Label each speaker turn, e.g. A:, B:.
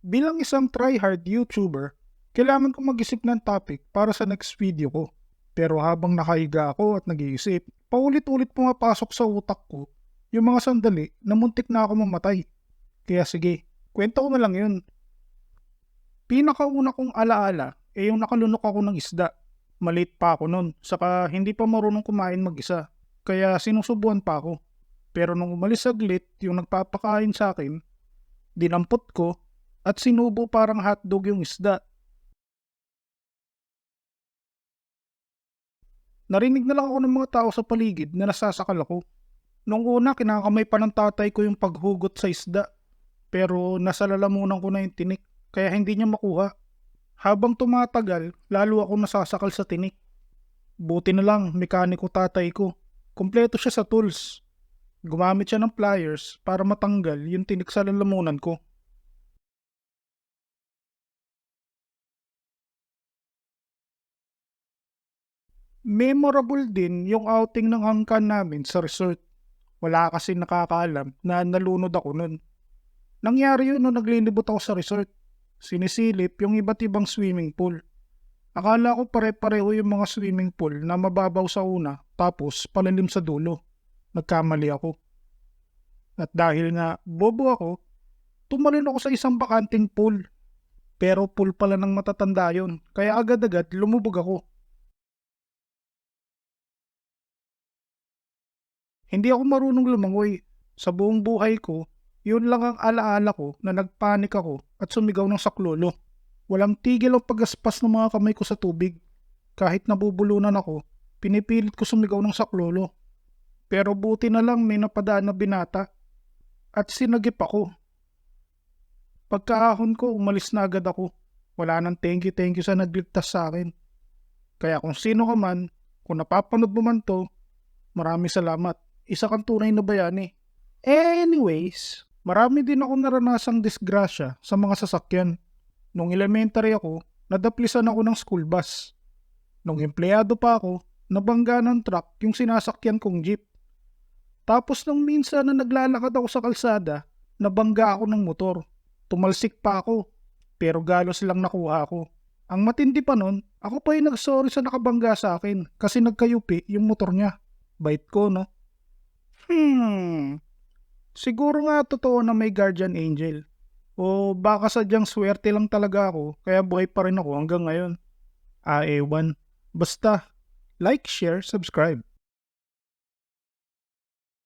A: Bilang isang tryhard YouTuber, kailangan ko mag-isip ng topic para sa next video ko. Pero habang nakahiga ako at nag-iisip, paulit-ulit pumapasok sa utak ko yung mga sandali na muntik na ako mamatay. Kaya sige, kwento ko na lang yun. Pinakauna kong alaala yung nakalunok ako ng isda. Maliit pa ako nun, saka hindi pa marunong kumain mag-isa. Kaya sinusubuan pa ako. Pero nung umalis saglit yung nagpapakain sa akin, dinampot ko at sinubo parang hotdog yung isda. Narinig na lang ako ng mga tao sa paligid na nasasakal ako. Nung una, kinakamay pa ng tatay ko yung paghugot sa isda. Pero nasa lalamunan ko na yung tinik, kaya hindi niya makuha. Habang tumatagal, lalo ako nasasakal sa tinik. Buti na lang, mekaniko tatay ko. Kompleto siya sa tools. Gumamit siya ng pliers para matanggal yung tinik sa lalamunan ko. Memorable din yung outing ng angkan namin sa resort. Wala kasi nakakaalam na nalunod ako nun. Nangyari yun nung naglilibot ako sa resort. Sinisilip yung iba't ibang swimming pool. Akala ko pare-pareho yung mga swimming pool na mababaw sa una tapos palalim sa dulo. Nagkamali ako. At dahil nga bobo ako, tumalon ako sa isang bakanting pool. Pero pool pala ng matatanda yun, kaya agad-agad lumubog ako. Hindi ako marunong lumangoy. Sa buong buhay ko, yun lang ang alaala ko na nagpanik ako at sumigaw ng saklolo. Walang tigil ang pagaspas ng mga kamay ko sa tubig. Kahit nabubulunan ako, pinipilit ko sumigaw ng saklolo. Pero buti na lang may napadaan na binata at sinagip ako. Pagkaahon ko, umalis na agad ako. Wala nang thank you sa nagligtas sa akin. Kaya kung sino ka man, kung napapanood mo man to, maraming salamat. Isa kang tunay na bayani. Anyways, marami din ako naranasang disgrasya sa mga sasakyan. Nung elementary ako, nadaplisan ako ng school bus. Nung empleyado pa ako, nabangga ng truck yung sinasakyan kong jeep. Tapos nung minsan na naglalakad ako sa kalsada, nabangga ako ng motor. Tumalsik pa ako, pero galos lang nakuha ako. Ang matindi pa nun, ako pa yung nagsorry sa nakabangga sa akin kasi nagkayupi yung motor niya. Bait ko, no? Siguro nga totoo na may guardian angel. O baka sadyang swerte lang talaga ako kaya buhay pa rin ako hanggang ngayon. Ewan. Basta, like, share, subscribe.